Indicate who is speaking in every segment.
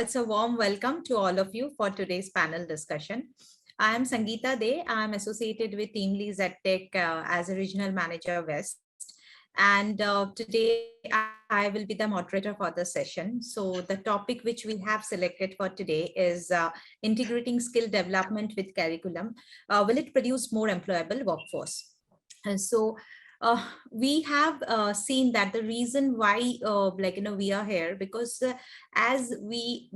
Speaker 1: it's a warm welcome to all of you for today's panel discussion. I am Sangeeta De. I am associated with TeamLease EdTech as a regional manager West. And today I will be the moderator for the session. So the topic which we have selected for today is integrating skill development with curriculum. Will it produce more employable workforce? And so we have seen that the reason why we are here because as we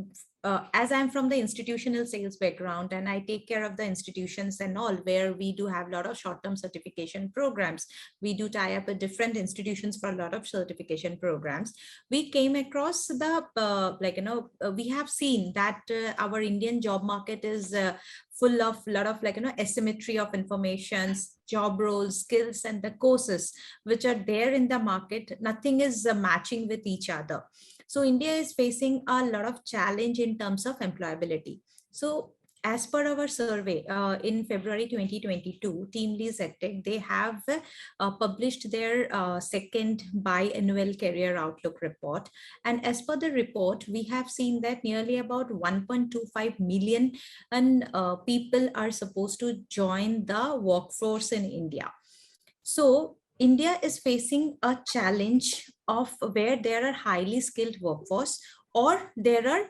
Speaker 1: as I'm from the institutional sales background and I take care of the institutions and all where we do have a lot of short-term certification programs. We do tie up with different institutions for a lot of certification programs. We came across the, we have seen that our Indian job market is full of a lot of asymmetry of informations, job roles, skills, and the courses which are there in the market. Nothing is matching with each other. So India is facing a lot of challenge in terms of employability. So as per our survey in February 2022, TeamLease EdTech, they have published their second biannual career outlook report. And as per the report, we have seen that nearly about 1.25 million people are supposed to join the workforce in India. So India is facing a challenge of where there are highly skilled workforce or there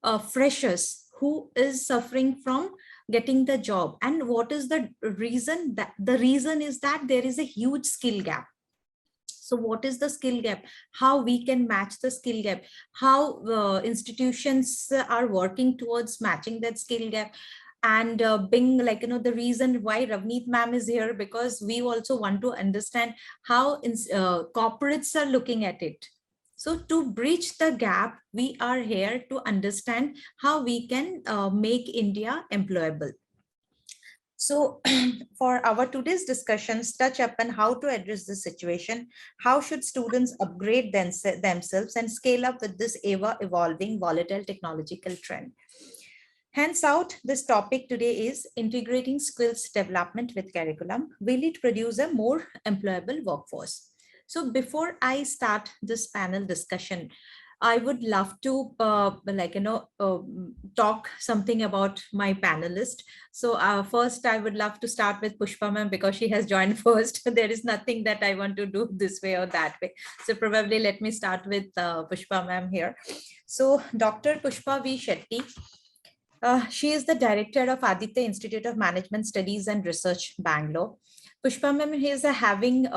Speaker 1: are freshers who is suffering from getting the job. And what is the reason? That the reason is that there is a huge skill gap. So what is the skill gap? How we can match the skill gap? How institutions are working towards matching that skill gap? And being the reason why Ravneet ma'am is here, because we also want to understand how corporates are looking at it. So to bridge the gap, we are here to understand how we can make India employable. So for our today's discussions, touch upon how to address this situation, how should students upgrade themselves and scale up with this ever evolving volatile technological trend. Hence out, this topic today is integrating skills development with curriculum. Will it produce a more employable workforce? So before I start this panel discussion, I would love to talk something about my panelist. So first, I would love to start with Pushpa ma'am because she has joined first. There is nothing that I want to do this way or that way. So probably let me start with Pushpa ma'am here. So Dr. Pushpa V. Shetty. She is the director of Aditya Institute of Management Studies and Research, Bangalore. Pushpa ma'am is having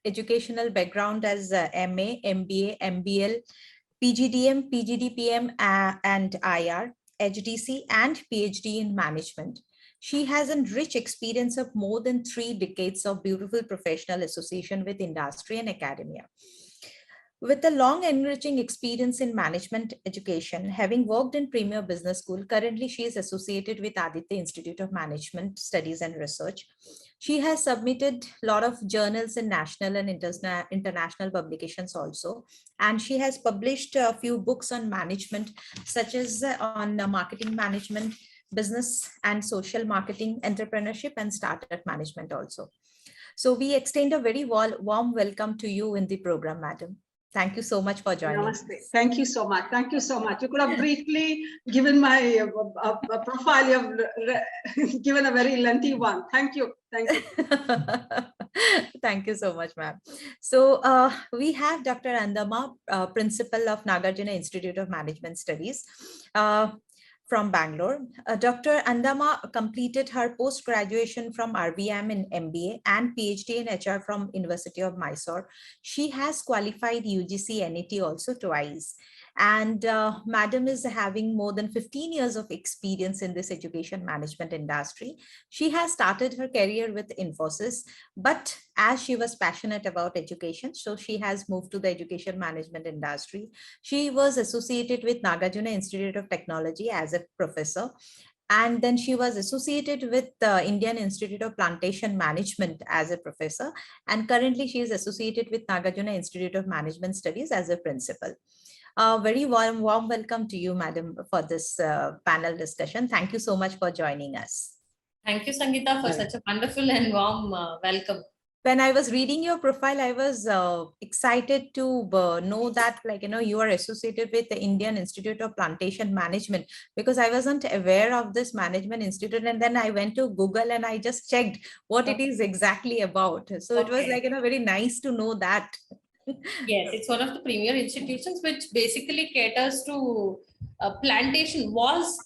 Speaker 1: educational background as MA, MBA, MBL, PGDM, PGDPM, and IR, HDC, and PhD in management. She has a rich experience of more than 3 decades of beautiful professional association with industry and academia. With a long enriching experience in management education, having worked in Premier Business School, currently she is associated with Aditya Institute of Management Studies and Research. She has submitted a lot of journals in national and international publications also. And she has published a few books on management, such as on marketing management, business and social marketing, entrepreneurship, and startup management also. So we extend a very warm welcome to you in the program, madam. Thank you so much for joining.
Speaker 2: Namaste. Thank you so much. Thank you so much. You could have briefly given my profile. You have given a very lengthy one. Thank you. Thank you.
Speaker 1: Thank you so much, ma'am. So we have Dr. Anandamma, principal of Nagarjuna Institute of Management Studies. From Bangalore. Dr. Anandamma completed her post-graduation from RVM in MBA and PhD in HR from University of Mysore. She has qualified UGC NET also twice. And madam is having more than 15 years of experience in this education management industry. She has started her career with Infosys, but as she was passionate about education, so she has moved to the education management industry. She was associated with Nagarjuna Institute of Technology as a professor. And then she was associated with the Indian Institute of Plantation Management as a professor. And currently she is associated with Nagarjuna Institute of Management Studies as a principal. Very warm welcome to you, madam, for this panel discussion. Thank you so much for joining us.
Speaker 3: Thank you, Sangeeta, for such a wonderful and warm welcome.
Speaker 1: when I was reading your profile, I was excited to know that, like, you are associated with the Indian Institute of Plantation Management, because I wasn't aware of this management institute. And then I went to Google and I just checked what it is exactly about. So it was like, very nice to know that.
Speaker 3: Yes, it's one of the premier institutions which basically caters to plantation, was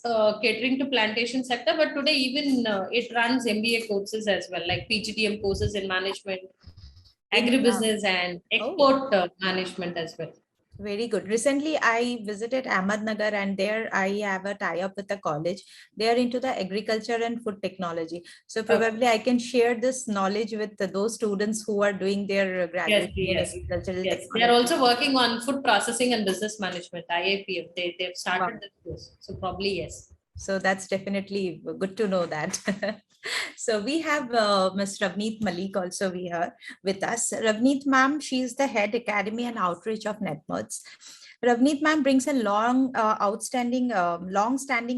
Speaker 3: catering to plantation sector, but today even it runs MBA courses as well, like PGDM courses in management, agribusiness, and export management as well.
Speaker 1: Very good. Recently, I visited Ahmednagar, and there I have a tie-up with a college. They are into the agriculture and food technology. So probably I can share this knowledge with those students who are doing their graduation in agricultural technology.
Speaker 3: They are also working on food processing and business management, IAPM. They've started this course. So probably yes.
Speaker 1: So that's definitely good to know that. So we have Ms. Ravneet Malik also here with us. Ravneet ma'am, she is the head academy and outreach of NetMerts. Ravneet ma'am brings a long-standing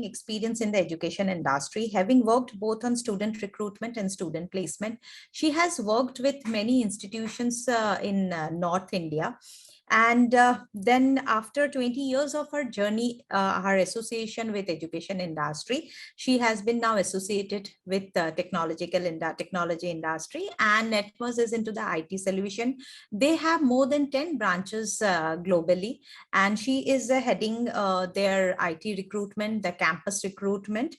Speaker 1: experience in the education industry, having worked both on student recruitment and student placement. She has worked with many institutions in North India. And then after 20 years of her journey, her association with education industry, she has been now associated with the technology industry, and NetMerts is into the IT solution. They have more than 10 branches globally, and she is heading their IT recruitment, the campus recruitment.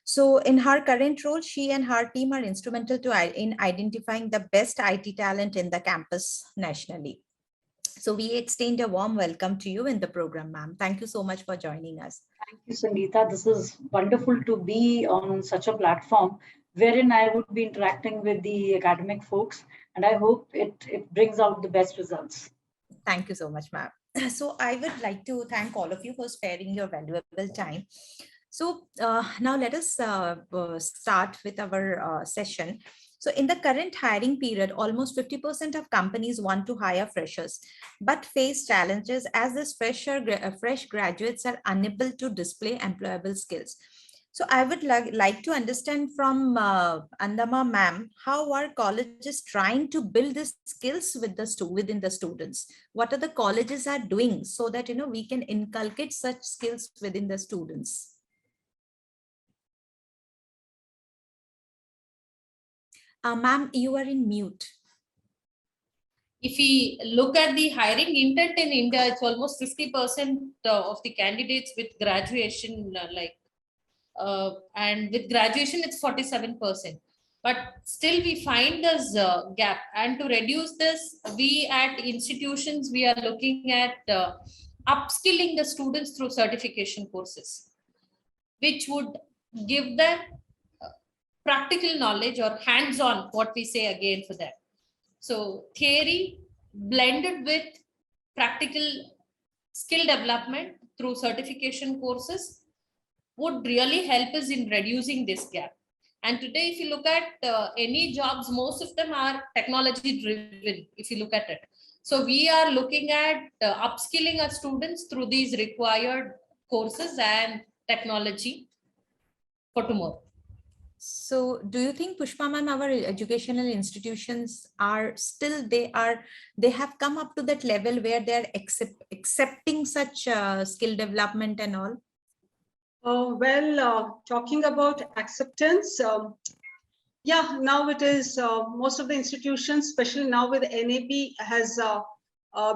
Speaker 1: So in her current role, she and her team are instrumental in identifying the best IT talent in the campus nationally. So we extend a warm welcome to you in the program, ma'am. Thank you so much for joining us.
Speaker 4: Thank you, Sangeeta. This is wonderful to be on such a platform wherein I would be interacting with the academic folks, and I hope it brings out the best results.
Speaker 1: Thank you so much, ma'am. So I would like to thank all of you for sparing your valuable time. So now let us start with our session. So in the current hiring period, almost 50% of companies want to hire freshers, but face challenges as these fresh graduates are unable to display employable skills. So I would like to understand from Anandamma ma'am, how are colleges trying to build these skills within the students? What are the colleges are doing so that we can inculcate such skills within the students? Ma'am, you are in mute.
Speaker 3: If we look at the hiring intent in India, it's almost 50% of the candidates with graduation, and with graduation, it's 47%. But still we find this gap. And to reduce this, we at institutions, we are looking at upskilling the students through certification courses, which would give them practical knowledge or hands-on, what we say again for that. So theory blended with practical skill development through certification courses would really help us in reducing this gap. And today, if you look at any jobs, most of them are technology driven, if you look at it. So we are looking at upskilling our students through these required courses and technology for tomorrow.
Speaker 1: So do you think, Pushpa ma'am, our educational institutions are still, they have come up to that level where they're accepting such skill development and all?
Speaker 2: Talking about acceptance, yeah, now it is most of the institutions, especially now with NAP has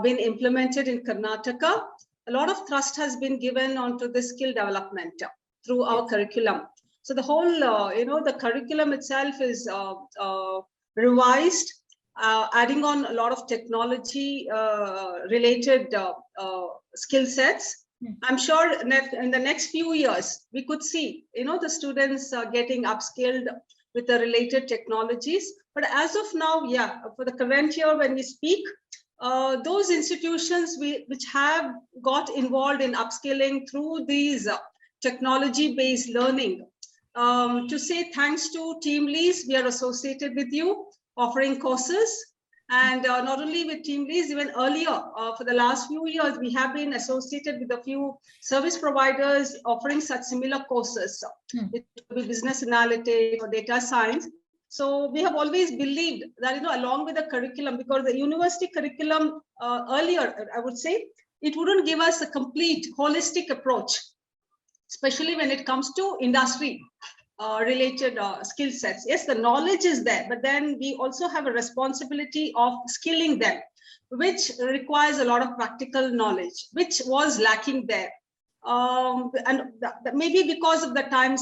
Speaker 2: been implemented in Karnataka. A lot of thrust has been given onto the skill development through our curriculum. So the whole, the curriculum itself is revised, adding on a lot of technology related skill sets. I'm sure in the next few years, we could see, the students getting upskilled with the related technologies. But as of now, yeah, for the current year when we speak, those institutions which have got involved in upskilling through these technology-based learning, to say thanks to TeamLease, we are associated with you, offering courses. And not only with TeamLease, even earlier, for the last few years, we have been associated with a few service providers offering such similar courses. It could be business analytics or data science. So we have always believed that, along with the curriculum, because the university curriculum earlier, I would say, it wouldn't give us a complete holistic approach, especially when it comes to industry related skill sets. Yes, the knowledge is there, but then we also have a responsibility of skilling them, which requires a lot of practical knowledge, which was lacking there. And maybe because of the time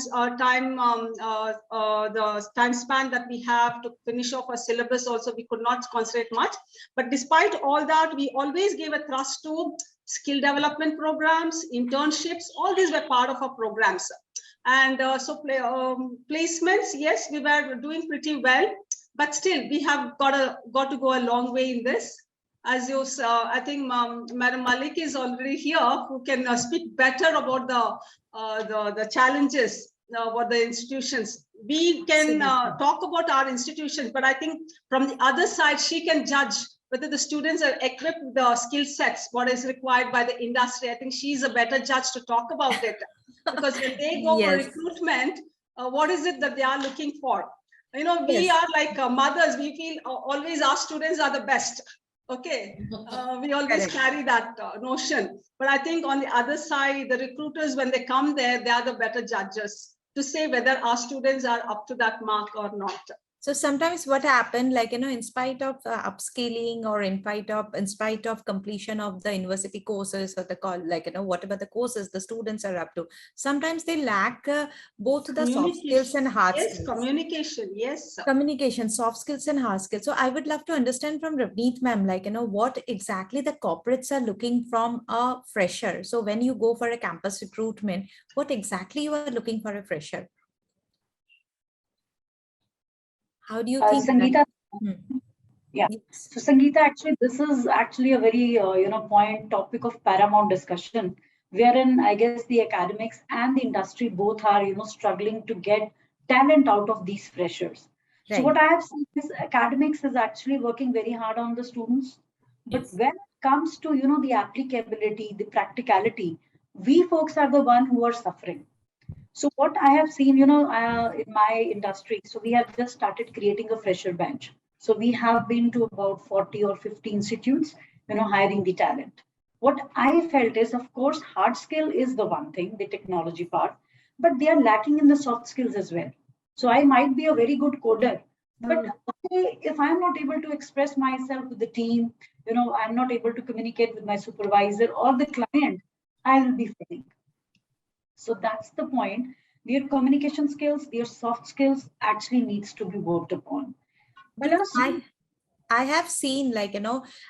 Speaker 2: span that we have to finish off our syllabus, also we could not concentrate much. But despite all that, we always gave a thrust to skill development programs, internships. All these were part of our programs. And placements, yes, we were doing pretty well, but still we have got to go a long way in this. As you saw, I think Madam Malik is already here, who can speak better about the challenges about the institutions. We can talk about our institutions, but I think from the other side, she can judge whether the students are equipped with the skill sets, what is required by the industry. I think she's a better judge to talk about it, because when they go for recruitment, what is it that they are looking for? We are like mothers. We feel always our students are the best. Okay, we always carry that notion. But I think on the other side, the recruiters, when they come there, they are the better judges to say whether our students are up to that mark or not.
Speaker 1: So sometimes what happened, like, in spite of upscaling or in spite of completion of the university courses or the call, like, whatever the courses the students are up to, sometimes they lack both the soft skills and hard skills.
Speaker 2: Communication, yes.
Speaker 1: Communication, soft skills and hard skills. So I would love to understand from Ravneet ma'am, like, what exactly the corporates are looking from a fresher. So when you go for a campus recruitment, what exactly you are looking for a fresher? How do you think?
Speaker 4: Sangeeta, yeah. Yes. So Sangeeta, actually, this is actually a very, topic of paramount discussion, wherein I guess the academics and the industry both are, struggling to get talent out of these freshers. Right. So what I have seen is academics is actually working very hard on the students. But when it comes to, the applicability, the practicality, we folks are the one who are suffering. So what I have seen, in my industry, so we have just started creating a fresher bench. So we have been to about 40 or 50 institutes, hiring the talent. What I felt is, of course, hard skill is the one thing, the technology part, but they are lacking in the soft skills as well. So I might be a very good coder, but if I'm not able to express myself with the team, I'm not able to communicate with my supervisor or the client, I will be failing. So that's the point. Their communication skills, their soft skills actually needs to be worked upon.
Speaker 1: But I have seen, like,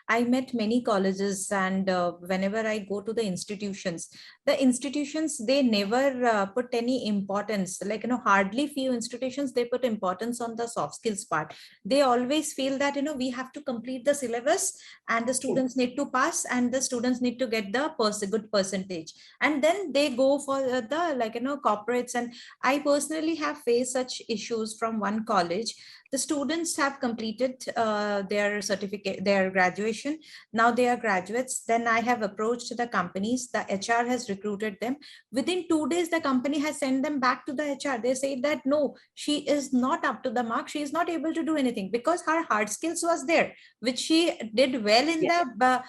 Speaker 1: I met many colleges, and whenever I go to the institutions, they never put any importance, like, hardly few institutions, they put importance on the soft skills part. They always feel that, we have to complete the syllabus and the students need to pass and the students need to get the good percentage. And then they go for the, like, corporates. And I personally have faced such issues from one college. The students have completed their certificate, their graduation. Now they are graduates. Then I have approached the companies. The HR has recruited them. Within 2 days, the company has sent them back to the HR. They say that, no, she is not up to the mark. She is not able to do anything because her hard skills was there, which she did well in the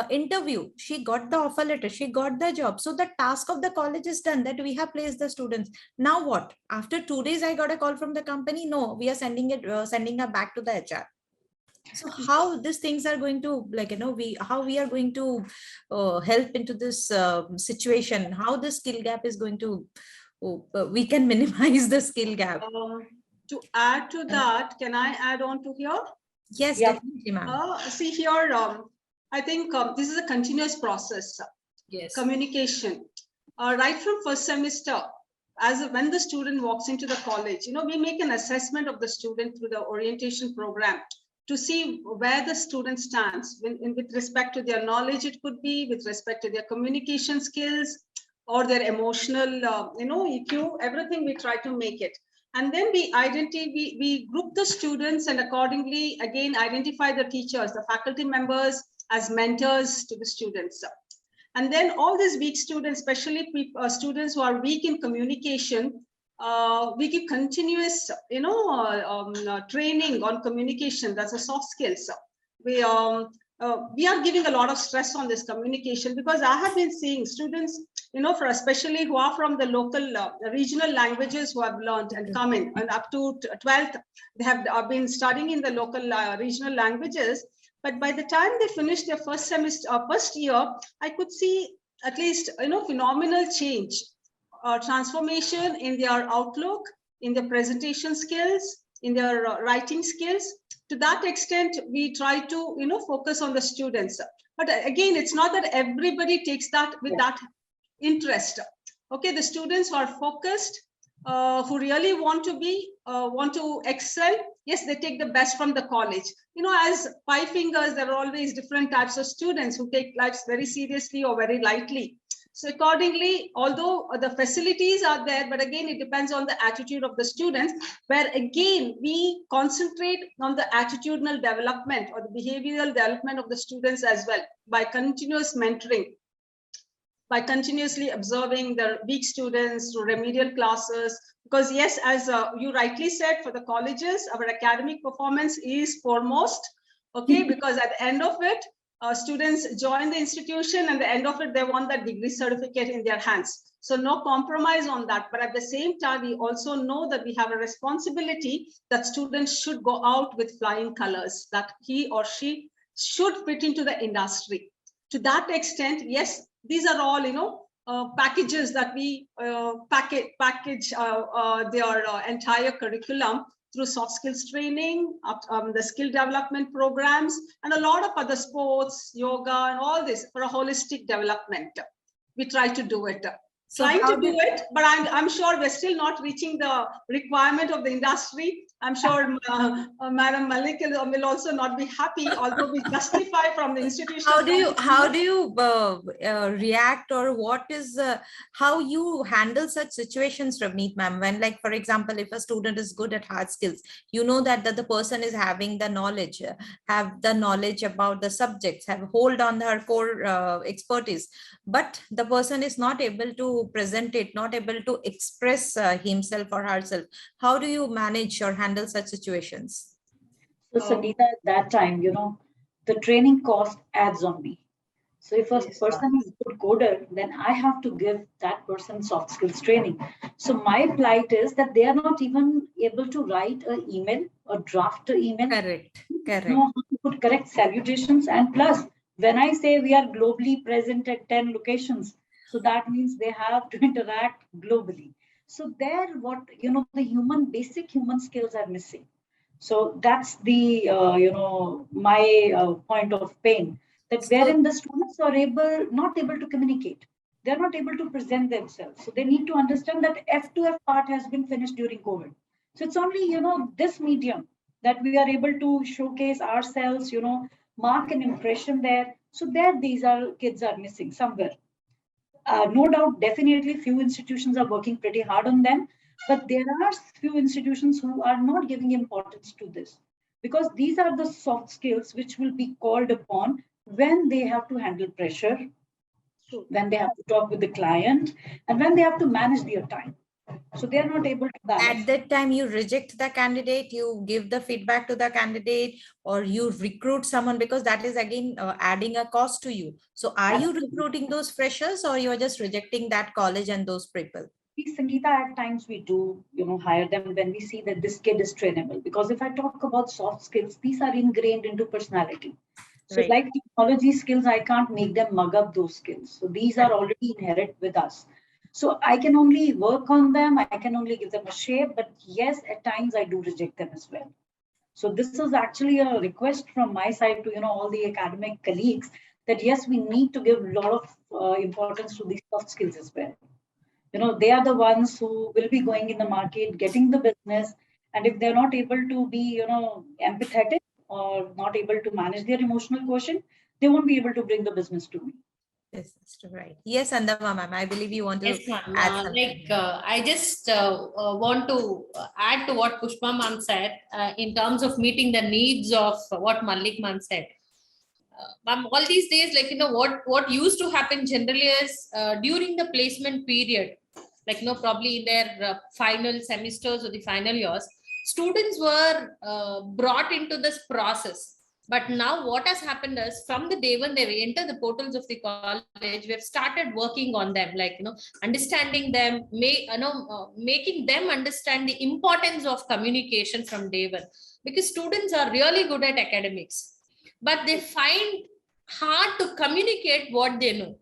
Speaker 1: interview. She got the offer letter. She got the job. So the task of the college is done, that we have placed the students. Now what? After 2 days, I got a call from the company. No, we are sending her back to the HR. So how these things are going to, like, how we are going to help into this situation, how the skill gap is going to, we can minimize the skill gap.
Speaker 2: To add to that, can I add on to here?
Speaker 1: Yes, definitely, ma'am.
Speaker 2: See here, I think this is a continuous process. Yes. Communication. Right from first semester, when the student walks into the college, we make an assessment of the student through the orientation program to see where the student stands with respect to their knowledge. It could be with respect to their communication skills or their emotional, EQ, everything we try to make it. And then we group the students and accordingly, again, identify the teachers, the faculty members as mentors to the students. And then all these weak students, especially students who are weak in communication, we give continuous, training on communication. That's a soft skills. We are giving a lot of stress on this communication, because I have been seeing students, for especially who are from the local regional languages, who have learned and come in, and up to 12th, they have been studying in the local regional languages. But by the time they finish their first semester, first year, I could see at least, phenomenal change, transformation in their outlook, in their presentation skills, in their writing skills. To that extent, we try to, focus on the students. But again, it's not that everybody takes that with that interest. Okay, the students who are focused, who really want to excel, yes, they take the best from the college. As five fingers, there are always different types of students who take lives very seriously or very lightly. So accordingly, although the facilities are there, but again, it depends on the attitude of the students, where again, we concentrate on the attitudinal development or the behavioral development of the students as well, by continuous mentoring, by continuously observing the weak students through remedial classes. Because yes, as you rightly said, for the colleges, our academic performance is foremost, okay, because at the end of it, students join the institution, and at the end of it, they want that degree certificate in their hands. So no compromise on that. But at the same time, we also know that we have a responsibility that students should go out with flying colors, that he or she should fit into the industry. To that extent, yes, these are all, packages that we package their entire curriculum through soft skills training, the skill development programs, and a lot of other sports, yoga, and all this for a holistic development. We try to do it.
Speaker 1: So
Speaker 2: trying to do it, but I'm sure we're still not reaching the requirement of the industry. I'm sure Madam Malik will also not be happy, although we justify from the institution.
Speaker 1: How do you react, or what is how you handle such situations, Ravneet ma'am? When, like, for example, if a student is good at hard skills, that the person is having the knowledge, have the knowledge about the subjects, have hold on their core expertise, but the person is not able to present it, not able to express himself or herself. How do you manage or handle such situations?
Speaker 4: So Sangeeta, at that time, the training cost adds on me. So if a person is a good coder, then I have to give that person soft skills training. So my plight is that they are not even able to write an email or draft an email.
Speaker 1: Correct.
Speaker 4: Know how to put correct salutations. And plus, when I say we are globally present at 10 locations, so that means they have to interact globally. So there, the basic human skills are missing. So that's the, my point of pain, that wherein the students are not able to communicate. They're not able to present themselves. So they need to understand that F2F part has been finished during COVID. So it's only, this medium that we are able to showcase ourselves, mark an impression there. So there, kids are missing somewhere. No doubt, definitely few institutions are working pretty hard on them, but there are few institutions who are not giving importance to this, because these are the soft skills which will be called upon when they have to handle pressure, when they have to talk with the client, and when they have to manage their time. So they are not able to balance.
Speaker 1: At that time, you reject the candidate, you give the feedback to the candidate, or you recruit someone, because that is again adding a cost to you. So are you recruiting those freshers, or you are just rejecting that college and those people?
Speaker 4: Sangeeta, at times we do, hire them when we see that this kid is trainable. Because if I talk about soft skills, these are ingrained into personality. So like technology skills, I can't make them mug up those skills. So these are already inherent with us. So I can only work on them. I can only give them a shape. But yes, at times I do reject them as well. So this is actually a request from my side to, all the academic colleagues, that yes, we need to give a lot of importance to these soft skills as well. They are the ones who will be going in the market, getting the business. And if they're not able to be, empathetic or not able to manage their emotional quotient, they won't be able to bring the business to me.
Speaker 1: Yes, that's right. Yes, Anandamma ma'am, I believe you want to
Speaker 3: add something. I just want to add to what Pushpa ma'am said in terms of meeting the needs of what Malik ma'am said. Ma'am, all these days, what used to happen generally is during the placement period, like, probably in their final semesters or the final years, students were brought into this process. But now what has happened is, from the day when they enter the portals of the college, we have started working on them, like, understanding them, making them understand the importance of communication from day one. Because students are really good at academics, but they find hard to communicate what they know.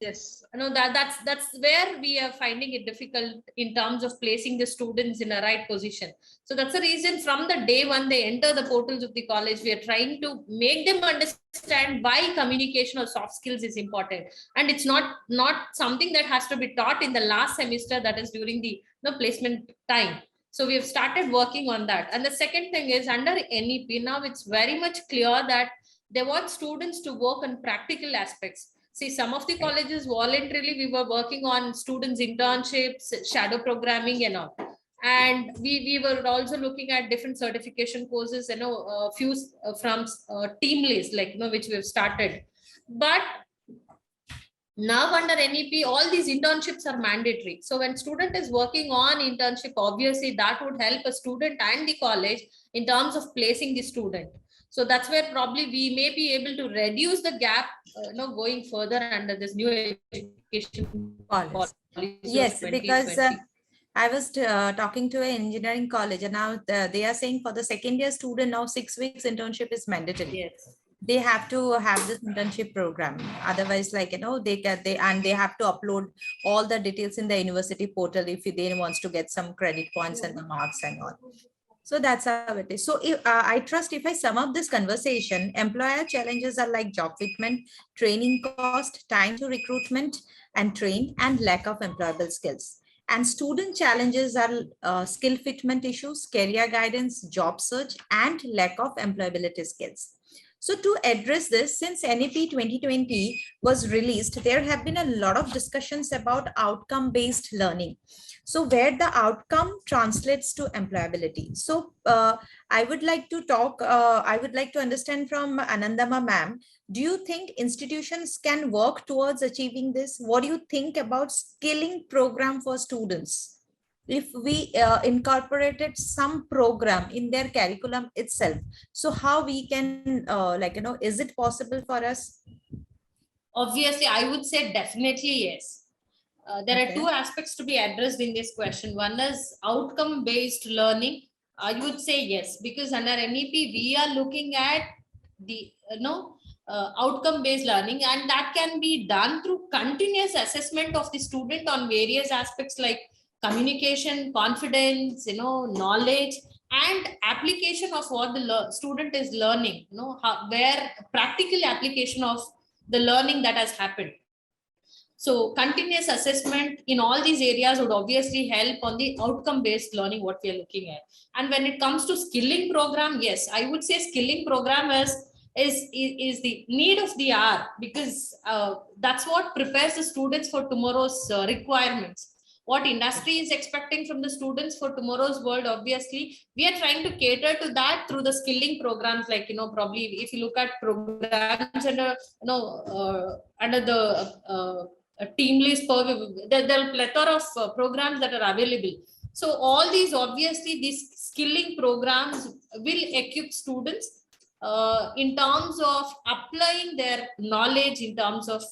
Speaker 2: Yes.
Speaker 3: That's where we are finding it difficult in terms of placing the students in a right position. So that's the reason, from the day one they enter the portals of the college, we are trying to make them understand why communication or soft skills is important. And it's not something that has to be taught in the last semester, that is during the placement time. So we have started working on that. And the second thing is, under NEP, now it's very much clear that they want students to work on practical aspects. See, some of the colleges voluntarily, we were working on students' internships, shadow programming and all. And we were also looking at different certification courses, a few from TeamLease, like, which we've started. But now under NEP, all these internships are mandatory. So when student is working on internship, obviously that would help a student and the college in terms of placing the student. So that's where probably we may be able to reduce the gap, going further under this new education policy.
Speaker 1: Yes, because I was talking to an engineering college, and now they are saying for the second year student, now 6 weeks internship is mandatory.
Speaker 3: Yes.
Speaker 1: They have to have this internship program. Otherwise, like, they have to upload all the details in the university portal if they wants to get some credit points and the marks and all. So that's how it is. So I trust, if I sum up this conversation, employer challenges are like job fitment, training cost, time to recruitment and train, and lack of employable skills. And student challenges are skill fitment issues, career guidance, job search, and lack of employability skills. So to address this, since NEP 2020 was released, there have been a lot of discussions about outcome-based learning. So where the outcome translates to employability. So I would like to understand from Anandamma ma'am, do you think institutions can work towards achieving this? What do you think about skilling program for students? If we incorporated some program in their curriculum itself, so how we can, is it possible for us?
Speaker 3: Obviously, I would say definitely yes. There are two aspects to be addressed in this question. One is outcome-based learning. I would say yes, because under NEP, we are looking at the outcome-based learning, and that can be done through continuous assessment of the student on various aspects like communication, confidence, knowledge, and application of what the student is learning, where practical application of the learning that has happened. So continuous assessment in all these areas would obviously help on the outcome-based learning, what we are looking at. And when it comes to skilling program, yes, I would say skilling program is the need of the hour, because that's what prepares the students for tomorrow's requirements. What industry is expecting from the students for tomorrow's world, obviously, we are trying to cater to that through the skilling programs. Like, probably if you look at programs under, under the TeamLease, there are a plethora of programs that are available. So all these, obviously, these skilling programs will equip students in terms of applying their knowledge, in terms of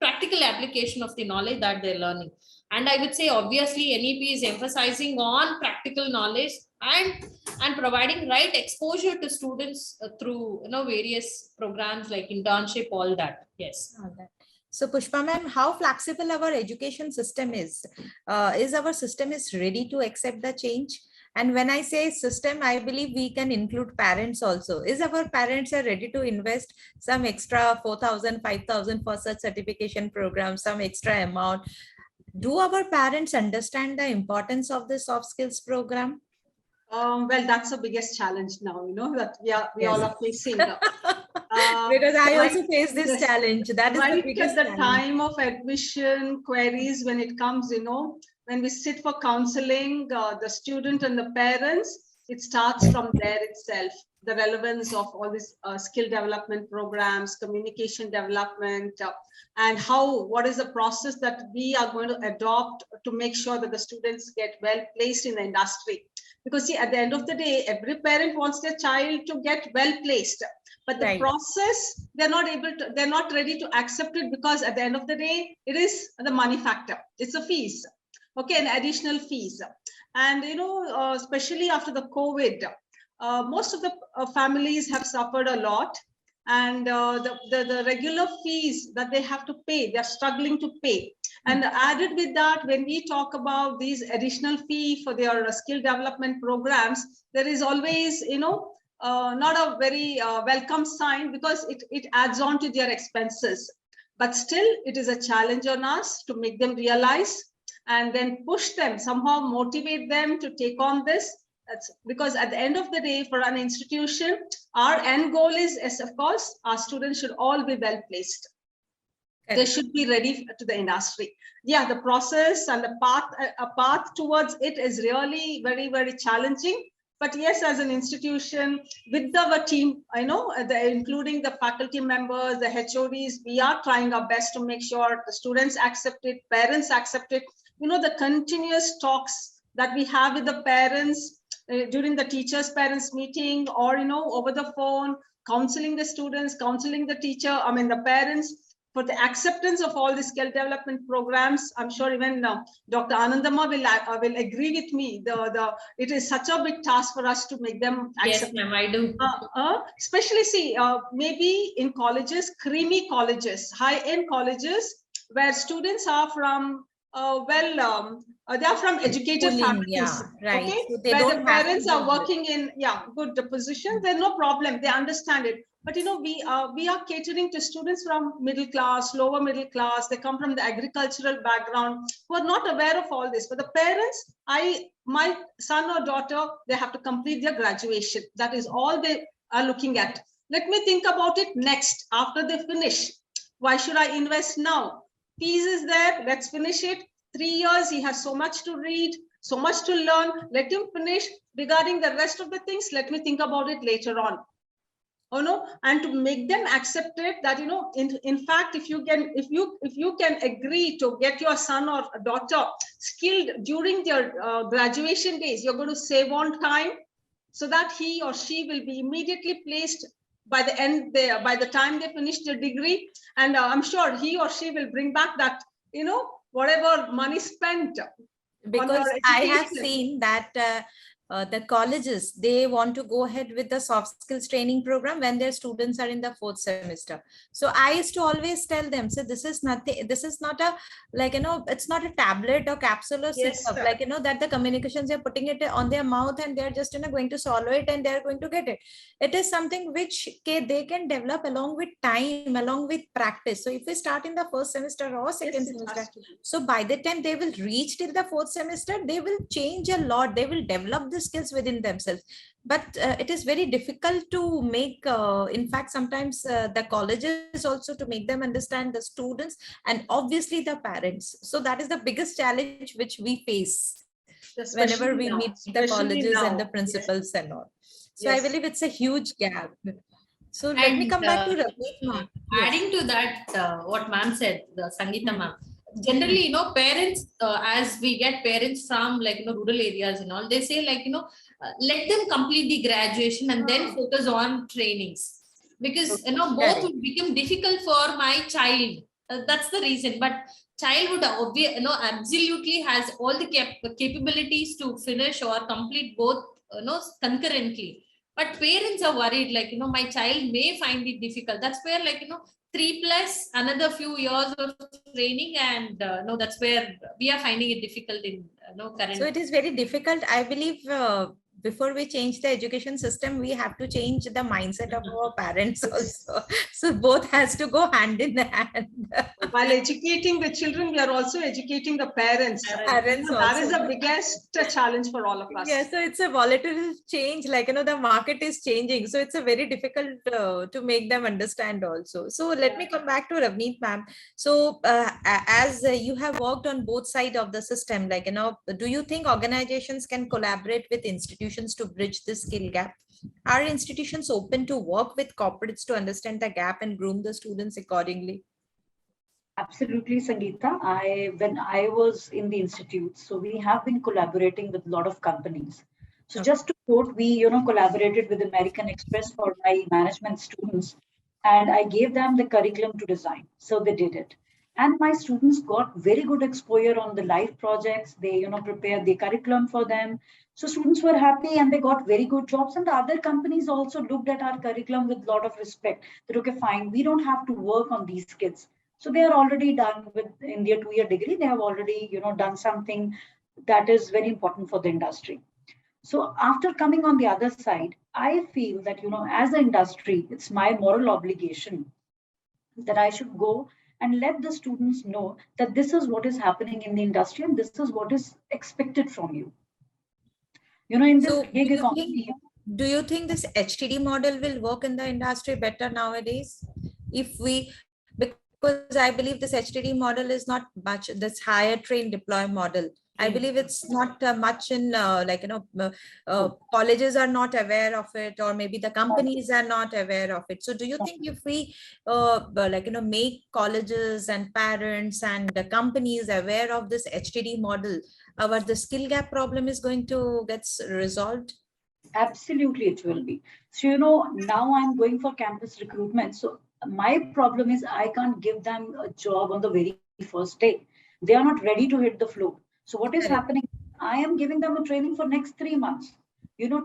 Speaker 3: practical application of the knowledge that they're learning. And I would say, obviously, NEP is emphasizing on practical knowledge and providing right exposure to students through various programs like internship, all that. Yes.
Speaker 1: All that. So Pushpa ma'am, how flexible our education system is our system is ready to accept the change? And when I say system, I believe we can include parents also. Is our parents are ready to invest some extra 4,000, 5,000 for such certification programs, some extra amount? Do our parents understand the importance of the soft skills program?
Speaker 2: Well, that's the biggest challenge now, that we all are facing.
Speaker 1: Because I also face this challenge. That is
Speaker 2: right
Speaker 1: the biggest
Speaker 2: at the time of admission queries, when it comes, when we sit for counseling, the student and the parents, it starts from there itself. The relevance of all these skill development programs, communication development, and what is the process that we are going to adopt to make sure that the students get well placed in the industry. Because see, at the end of the day, every parent wants their child to get well placed, but the process, they're not ready to accept it, because at the end of the day, it is the money factor. It's a fees, okay, an additional fees. And, especially after the COVID, most of the families have suffered a lot, and the regular fees that they have to pay, they're struggling to pay. And added with that, when we talk about these additional fee for their skill development programs, there is always, not a very welcome sign, because it adds on to their expenses. But still, it is a challenge on us to make them realize and then push them, somehow motivate them to take on this. That's because at the end of the day, for an institution, our end goal is, of course, our students should all be well placed. They should be ready to the industry. Yeah, the process and the path towards it is really very, very challenging. But yes, as an institution, with our team, including the faculty members, the HODs, we are trying our best to make sure the students accept it, parents accept it. The continuous talks that we have with the parents during the teachers parents meeting, or over the phone, counseling the students, counseling the teacher, the parents, for the acceptance of all the skill development programs. I'm sure even Dr. Anandamma will agree with me. It is such a big task for us to make them accept.
Speaker 3: Yes, ma'am, I do.
Speaker 2: Especially see, maybe in colleges, creamy colleges, high-end colleges, where students are from they are from educated families,
Speaker 1: yeah, right.
Speaker 2: okay,
Speaker 1: so
Speaker 2: where the parents are working in good positions. There's no problem, they understand it. But we are catering to students from middle class, lower middle class. They come from the agricultural background, who are not aware of all this. But the parents, my son or daughter, they have to complete their graduation. That is all they are looking at. Let me think about it next, after they finish. Why should I invest now? Fees is there, let's finish it. 3 years, he has so much to read, so much to learn. Let him finish. Regarding the rest of the things, let me think about it later on. And to make them accept it, that in fact, if you can agree to get your son or daughter skilled during their graduation days, you're going to save on time, so that he or she will be immediately placed by the time they finish their degree. And I'm sure he or she will bring back that whatever money spent.
Speaker 1: Because I have seen that the colleges, they want to go ahead with the soft skills training program when their students are in the 4th semester. So I used to always tell them, so this is nothing, this is not a, it's not a tablet or capsule or system, that the communications, they're putting it on their mouth and they're just going to swallow it and they're going to get it. It is something which they can develop along with time, along with practice. So if we start in the 1st semester or 2nd semester, so by the time they will reach till the 4th semester, they will change a lot. They will develop the skills within themselves. But it is very difficult to make, in fact, sometimes the colleges also, to make them understand, the students and obviously the parents. So that is the biggest challenge which we face whenever we meet the colleges and the principals and all. So I believe it's a huge gap. So let me come back to Ravneet, ma'am.
Speaker 3: Adding to that, what ma'am said, the Sangeeta ma'am, generally, parents, as we get parents from rural areas and all, they say let them complete the graduation and then focus on trainings, because both would become difficult for my child. That's the reason. But child would absolutely has all the capabilities to finish or complete both concurrently. But parents are worried, my child may find it difficult. That's where 3 plus another few years of training, and that's where we are finding it difficult in current.
Speaker 1: So it is very difficult. I believe before we change the education system, we have to change the mindset of our parents also. So both has to go hand in hand.
Speaker 2: While educating the children, we are also educating the parents. That is the biggest challenge for all of us.
Speaker 1: Yeah, so it's a volatile change, the market is changing. So it's a very difficult to make them understand also. So let me come back to Ravneet, ma'am. So as you have worked on both sides of the system, do you think organizations can collaborate with institutions solutions to bridge this skill gap? Are institutions open to work with corporates to understand the gap and groom the students accordingly?
Speaker 4: Absolutely, Sangeeta. When I was in the institute, so we have been collaborating with a lot of companies. So just to quote, we collaborated with American Express for my management students, and I gave them the curriculum to design. So they did it, and my students got very good exposure on the live projects. They prepared the curriculum for them. So students were happy and they got very good jobs. And the other companies also looked at our curriculum with a lot of respect. That okay, fine, we don't have to work on these kids. So they are already done with in their 2-year degree. They have already, done something that is very important for the industry. So after coming on the other side, I feel that, as an industry, it's my moral obligation that I should go and let the students know that this is what is happening in the industry and this is what is expected from you. In this gig economy.
Speaker 1: Do you think this HTD model will work in the industry better nowadays? Because I believe this HTD model is not much, this hire, train, deploy model. I believe it's not much in colleges are not aware of it, or maybe the companies are not aware of it. So do you think if we make colleges and parents and the companies aware of this HTD model, the skill gap problem is going to get resolved?
Speaker 4: Absolutely, it will be. So, now I'm going for campus recruitment. So my problem is I can't give them a job on the very first day. They are not ready to hit the floor. So what is happening? I am giving them a training for next 3 months,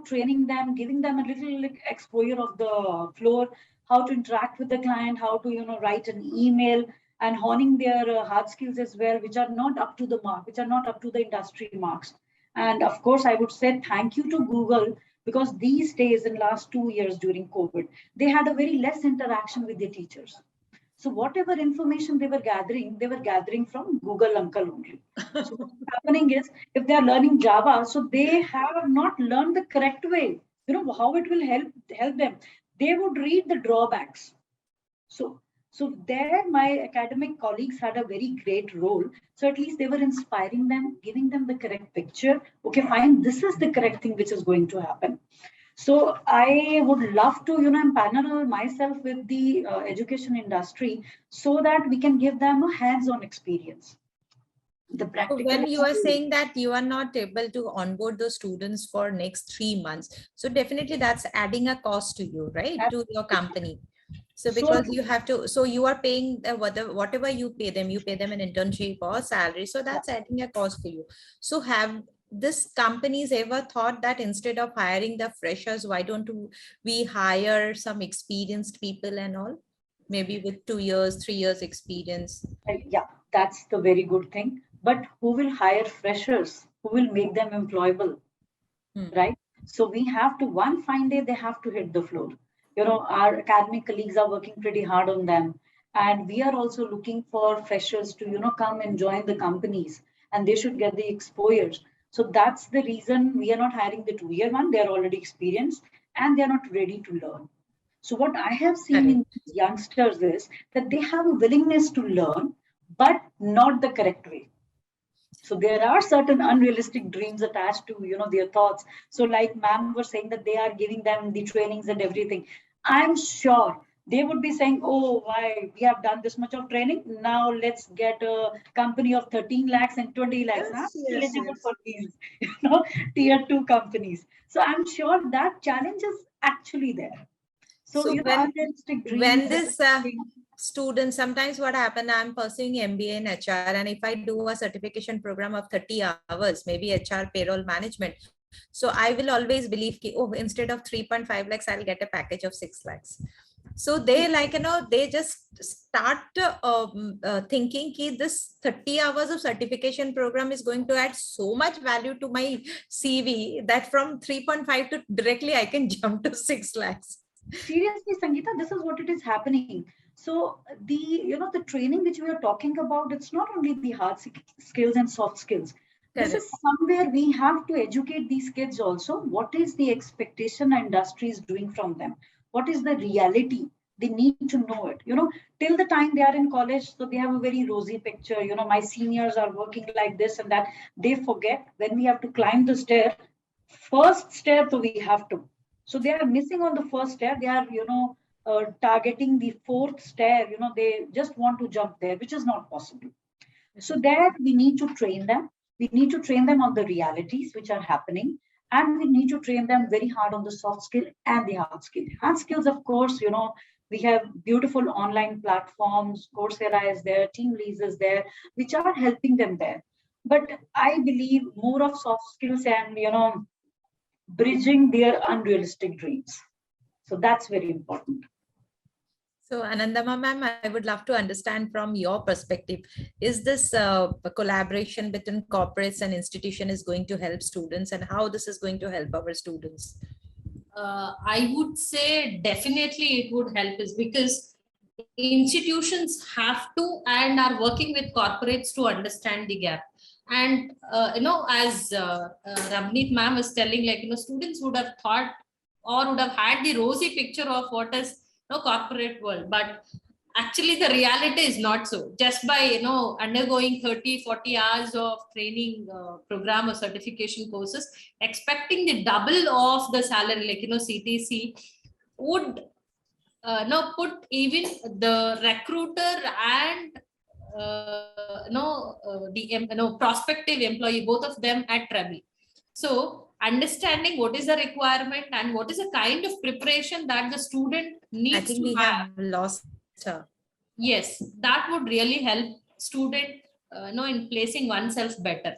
Speaker 4: training them, giving them a little exposure of the floor, how to interact with the client, how to, write an email, and honing their hard skills as well, which are not up to the mark, which are not up to the industry marks. And of course, I would say thank you to Google, because these days in last 2 years during COVID, they had a very less interaction with the teachers. So whatever information they were gathering from Google uncle only. So what's happening is, if they are learning Java, so they have not learned the correct way, how it will help them. They would read the drawbacks. So there, my academic colleagues had a very great role. So at least they were inspiring them, giving them the correct picture. Okay, fine, this is the correct thing which is going to happen. So I would love to, empanel myself with the education industry so that we can give them a hands-on experience. The practical.
Speaker 1: When you are saying that you are not able to onboard the students for next 3 months, so definitely that's adding a cost to you, right? To your company. So because you have to, so you are paying whatever you pay them an internship or salary. So that's adding a cost for you. So have this companies ever thought that instead of hiring the freshers, why don't we hire some experienced people and all, maybe with 2 years, 3 years experience?
Speaker 4: Yeah, that's the very good thing. But who will hire freshers? Who will make them employable? Right? So we have to, one fine day, they have to hit the floor. Our academic colleagues are working pretty hard on them. And we are also looking for freshers to, come and join the companies, and they should get the exposures. So that's the reason we are not hiring the 2-year one. They are already experienced and they're not ready to learn. So what I have seen in youngsters is that they have a willingness to learn, but not the correct way. So there are certain unrealistic dreams attached to, their thoughts. So like ma'am was saying that they are giving them the trainings and everything. I'm sure they would be saying, oh, why we have done this much of training. Now let's get a company of 13 lakhs and 20 lakhs. Yes. For these, tier 2 companies. So I'm sure that challenge is actually there. So
Speaker 1: when this student, sometimes what happened, I'm pursuing MBA in HR, and if I do a certification program of 30 hours, maybe HR payroll management, so I will always believe, instead of 3.5 lakhs, I'll get a package of 6 lakhs. So they they just start thinking this 30 hours of certification program is going to add so much value to my CV that from 3.5 to directly I can jump to 6 lakhs.
Speaker 4: Seriously, Sangeeta, this is what it is happening. So the training which we are talking about, it's not only the hard skills and soft skills. Correct. This is somewhere we have to educate these kids also. What is the expectation the industry is doing from them? What is the reality? They need to know it. Till the time they are in college, so they have a very rosy picture. My seniors are working like this and that. They forget when we have to climb the stair, first stair, so we have to. So they are missing on the first stair. They are, targeting the fourth stair. They just want to jump there, which is not possible. So there we need to train them. We need to train them on the realities which are happening. And we need to train them very hard on the soft skill and the hard skill. Hard skills, of course, we have beautiful online platforms. Coursera is there, TeamLease is there, which are helping them there. But I believe more of soft skills and, bridging their unrealistic dreams. So that's very important.
Speaker 1: So Anandamma ma'am, I would love to understand from your perspective, is this a collaboration between corporates and institution is going to help students, and how this is going to help our students?
Speaker 3: I would say definitely it would help us, because institutions have to and are working with corporates to understand the gap. And, as Ravneet ma'am was telling, students would have thought or would have had the rosy picture of what is corporate world, but actually the reality is not so. Just by undergoing 30-40 hours of training program or certification courses, expecting the double of the salary, CTC would put even the recruiter and the prospective employee, both of them at trouble. So understanding what is the requirement and what is the kind of preparation that the student needs to have.
Speaker 1: I think we have lost her.
Speaker 3: Yes, that would really help student in placing oneself better.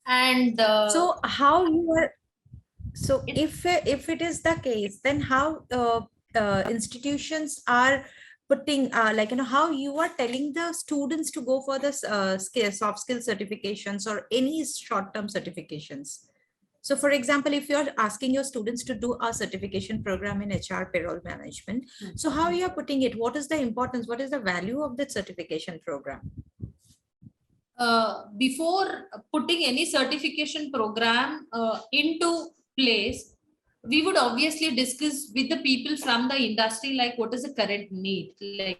Speaker 3: And
Speaker 1: so how you are, so if it is the case, then how institutions are putting how you are telling the students to go for the soft skill certifications or any short-term certifications. So for example, if you're asking your students to do a certification program in HR payroll management, so how you are putting it? What is the importance? What is the value of that certification program?
Speaker 3: Before putting any certification program into place, we would obviously discuss with the people from the industry, like what is the current need, where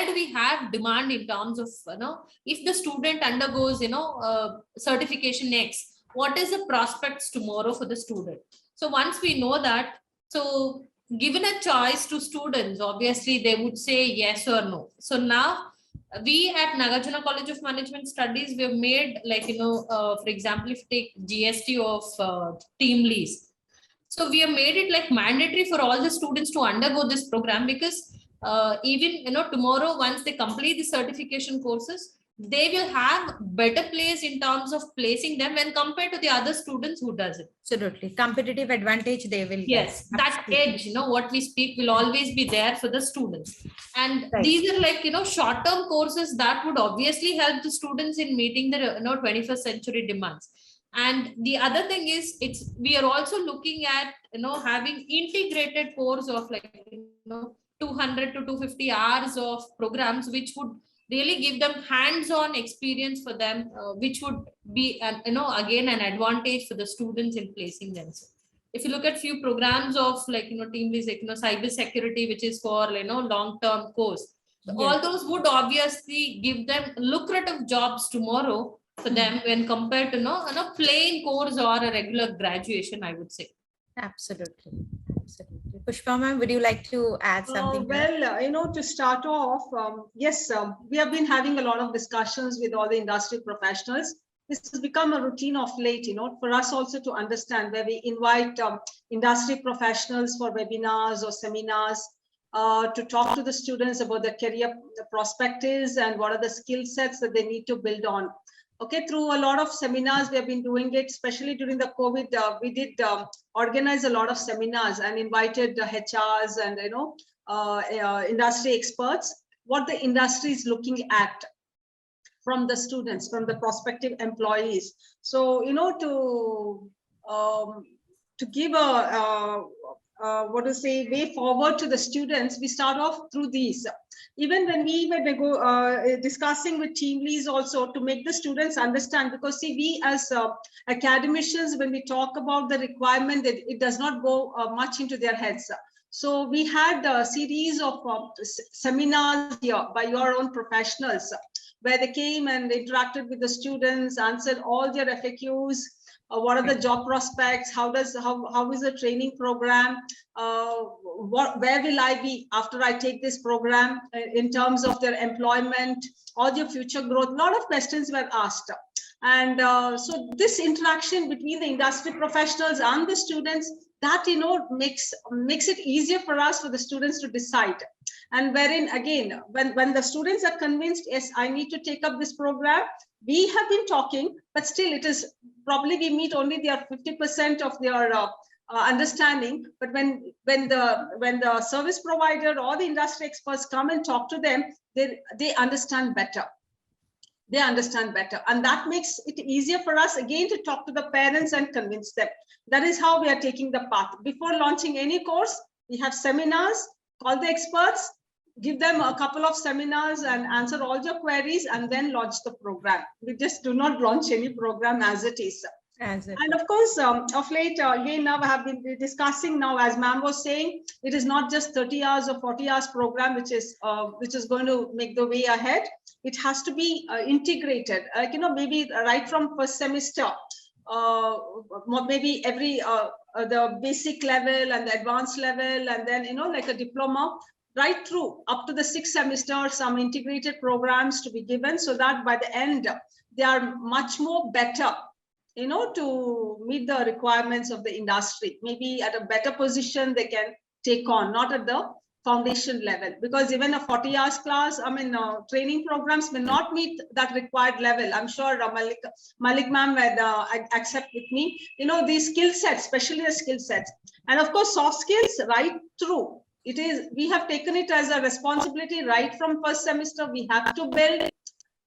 Speaker 3: do we have demand in terms of, if the student undergoes, certification X, what is the prospects tomorrow for the student? So once we know that, so given a choice to students, obviously they would say yes or no. So now we at Nagarjuna College of Management Studies, we have made for example, if you take GST of TeamLease. So we have made it like mandatory for all the students to undergo this program, because even, tomorrow, once they complete the certification courses, they will have better place in terms of placing them when compared to the other students who does it.
Speaker 1: Absolutely. Competitive advantage they will
Speaker 3: yes
Speaker 1: get.
Speaker 3: That edge, what we speak, will always be there for the students. And these are short-term courses that would obviously help the students in meeting the 21st century demands. And the other thing is, we are also looking at having integrated course of 200 to 250 hours of programs, which would really give them hands-on experience for them, which would be again an advantage for the students in placing themselves. If you look at few programs of TeamLease, cyber security, which is for long-term course, so all those would obviously give them lucrative jobs tomorrow for them when compared to plain course or a regular graduation, I would say.
Speaker 1: Absolutely. Pushpa ma'am, would you like to add something?
Speaker 2: To start off, yes, we have been having a lot of discussions with all the industry professionals. This has become a routine of late, for us also to understand, where we invite industry professionals for webinars or seminars to talk to the students about their career perspectives and what are the skill sets that they need to build on. Okay, through a lot of seminars, we have been doing it, especially during the COVID. We did organize a lot of seminars and invited HRs and industry experts, what the industry is looking at from the students, from the prospective employees. So to give a way forward to the students, we start off through these. Even when we were discussing with TeamLease also, to make the students understand, because see, we as academicians, when we talk about the requirement, it does not go much into their heads. So we had a series of seminars here by your own professionals, where they came and interacted with the students, answered all their FAQs. What are the job prospects? How is the training program? Where will I be after I take this program in terms of their employment or their future growth? A lot of questions were asked. And so this interaction between the industry professionals and the students, that, you know, makes it easier for us, for the students to decide. And wherein, again, when the students are convinced, yes, I need to take up this program, we have been talking, but still it is probably we meet only their 50% of their understanding. But when the service provider or the industry experts come and talk to them, they understand better. They understand better, and that makes it easier for us again to talk to the parents and convince them. That is how we are taking the path. Before launching any course, we have seminars, call the experts, give them a couple of seminars and answer all your queries, and then launch the program. We just do not launch any program as it is. And of course, of late, again, now I have been discussing now, as ma'am was saying, it is not just 30 hours or 40 hours program, which is going to make the way ahead. It has to be integrated, like, you know, maybe right from first semester, maybe every, the basic level and the advanced level, and then, you know, like a diploma, right through up to the 6th semester, some integrated programs to be given, so that by the end, they are much more better, you know, to meet the requirements of the industry. Maybe at a better position they can take on, not at the foundation level, because even a 40 hours class, I mean, training programs may not meet that required level. I'm sure Malik ma'am would accept with me, you know, these skill sets, especially the skill sets. And of course, soft skills right through. It is, we have taken it as a responsibility right from first semester. We have to build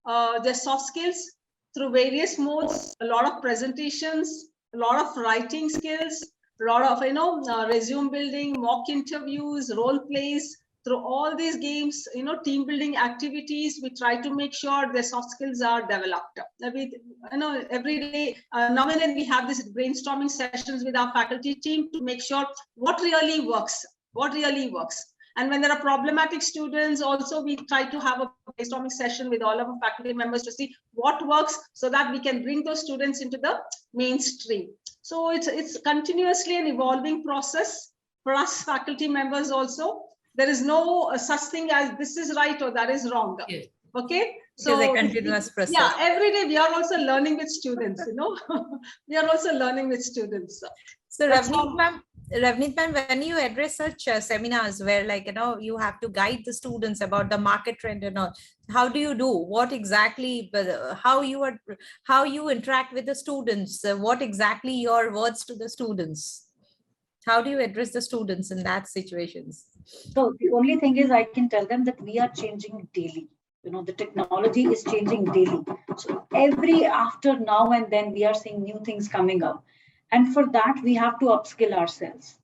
Speaker 2: the soft skills through various modes, a lot of presentations, a lot of writing skills, a lot of, you know, resume building, mock interviews, role plays. Through all these games, you know, team building activities, we try to make sure the soft skills are developed. Every day, now and then we have these brainstorming sessions with our faculty team to make sure what really works. And when there are problematic students, also we try to have a brainstorming session with all of our faculty members to see what works, so that we can bring those students into the mainstream. So it's continuously an evolving process for us faculty members also. There is no such thing as this is right or that is wrong. Yes. Okay. So
Speaker 1: it's a continuous process.
Speaker 2: Yeah, every day we are also learning with students, you know. We are also learning with students.
Speaker 1: So Ravneet ma'am, when you address such seminars where, like, you know, you have to guide the students about the market trend and all, how do you do? What exactly, how you interact with the students? What exactly your words to the students? How do you address the students in that situations?
Speaker 4: So the only thing is, I can tell them that we are changing daily. You know, the technology is changing daily. So every after now and then we are seeing new things coming up. And for that, we have to upskill ourselves.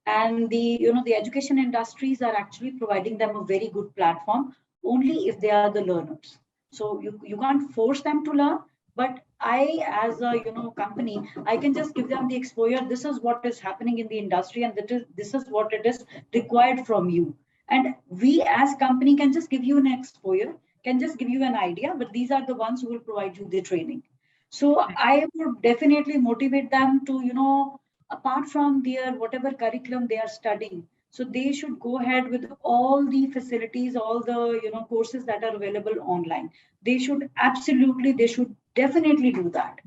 Speaker 4: And the education industries are actually providing them a very good platform only if they are the learners. So you can't force them to learn, but I, as a company, I can just give them the exposure. This is what is happening in the industry, and this is what it is required from you. And we as company can just give you an exposure, can just give you an idea, but these are the ones who will provide you the training. So I would definitely motivate them to, apart from their whatever curriculum they are studying, so they should go ahead with all the facilities, all the courses that are available online. They should definitely do that.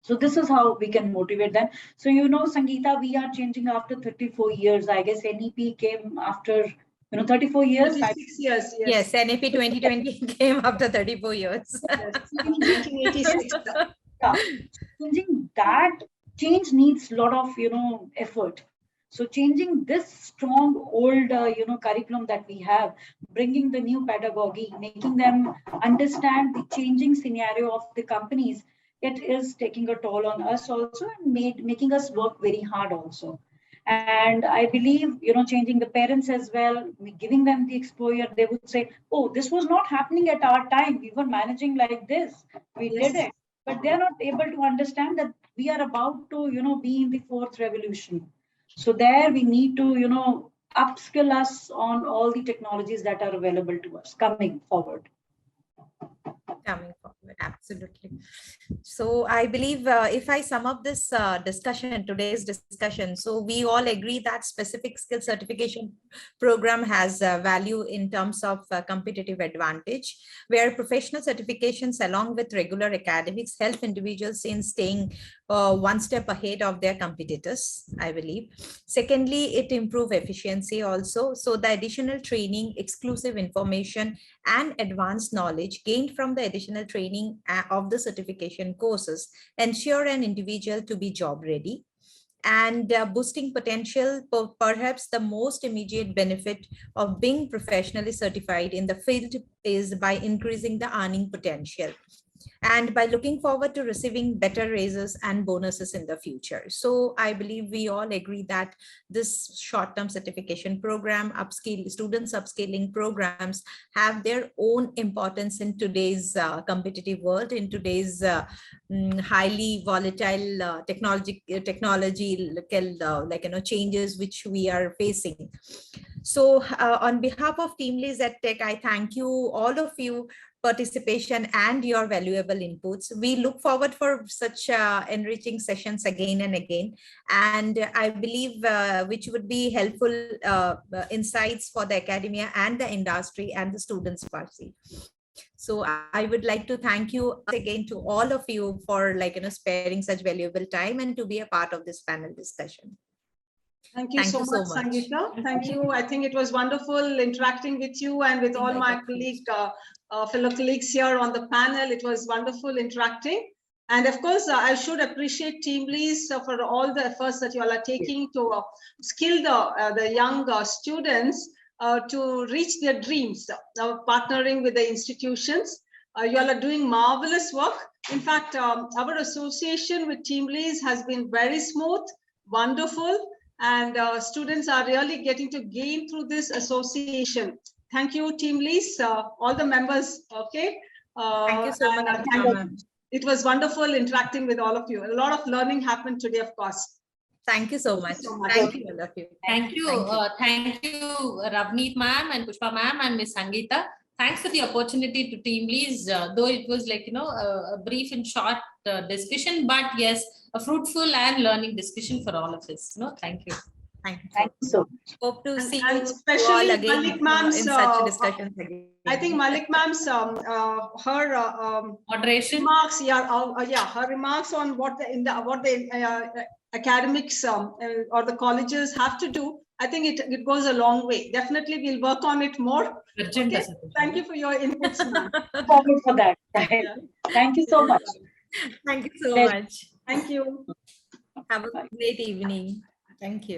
Speaker 4: So this is how we can motivate them. So Sangeeta, we are changing after 34 years. I guess NEP came after 34 years.
Speaker 2: 36 years.
Speaker 1: Yes, NEP 2020 came after 34 years.
Speaker 2: Yes, 1986.
Speaker 4: Yeah. Changing that change needs a lot of effort. So changing this strong old curriculum that we have, bringing the new pedagogy, making them understand the changing scenario of the companies, it is taking a toll on us also, and making us work very hard also. And I believe, changing the parents as well, giving them the exposure, they would say, oh, this was not happening at our time. We were managing like this. We did it. But they're not able to understand that we are about to, be in the fourth revolution. So there we need to, upskill us on all the technologies that are available to us coming forward.
Speaker 1: Coming forward, absolutely. So I believe if I sum up this today's discussion, so we all agree that specific skill certification program has value in terms of competitive advantage, where professional certifications along with regular academics help individuals in staying one step ahead of their competitors, I believe. Secondly, it improves efficiency also. So the additional training, exclusive information, and advanced knowledge gained from the additional training of the certification courses ensure an individual to be job ready. And boosting potential, perhaps the most immediate benefit of being professionally certified in the field is by increasing the earning potential, and by looking forward to receiving better raises and bonuses in the future. So I believe we all agree that this short-term certification program, students upskilling programs have their own importance in today's competitive world, in today's highly volatile technological changes which we are facing. So on behalf of TeamLease EdTech, I thank you, all of you, participation and your valuable inputs. We look forward for such enriching sessions again and again. And I believe which would be helpful insights for the academia and the industry and the students party. So I would like to thank you again to all of you for sparing such valuable time and to be a part of this panel discussion.
Speaker 2: Thank you so much, Sangeeta. Thank you. I think it was wonderful interacting with you and with all my fellow colleagues here on the panel. It was wonderful interacting. And of course, I should appreciate TeamLease for all the efforts that you all are taking to skill the young students to reach their dreams, partnering with the institutions. You all are doing marvelous work. In fact, our association with TeamLease has been very smooth, wonderful, and students are really getting to gain through this association. Thank you, TeamLease, all the members. Okay.
Speaker 1: Thank you so much.
Speaker 2: It was wonderful interacting with all of you. A lot of learning happened today, of course.
Speaker 1: Thank you so much. Thank you, all of you.
Speaker 3: Thank you, Ravneet ma'am and Pushpa ma'am and Miss Sangeeta. Thanks for the opportunity to TeamLease, though it was a brief and short discussion, but yes, a fruitful and learning discussion for all of us. Thank you.
Speaker 1: Thank you.
Speaker 4: Thank you so much.
Speaker 1: Hope to see
Speaker 2: and
Speaker 1: you
Speaker 2: especially
Speaker 1: all again
Speaker 2: Malik ma'am's,
Speaker 1: in such discussions again.
Speaker 2: I think Malik ma'am's her
Speaker 3: moderation
Speaker 2: remarks, her remarks on what the academics or the colleges have to do. I think it goes a long way. Definitely, we'll work on it more. Okay? Thank you for your inputs, ma'am.
Speaker 4: Forward for that. Thank you so much.
Speaker 1: Thank you so much.
Speaker 2: Thank you.
Speaker 1: Have a great evening. Thank you.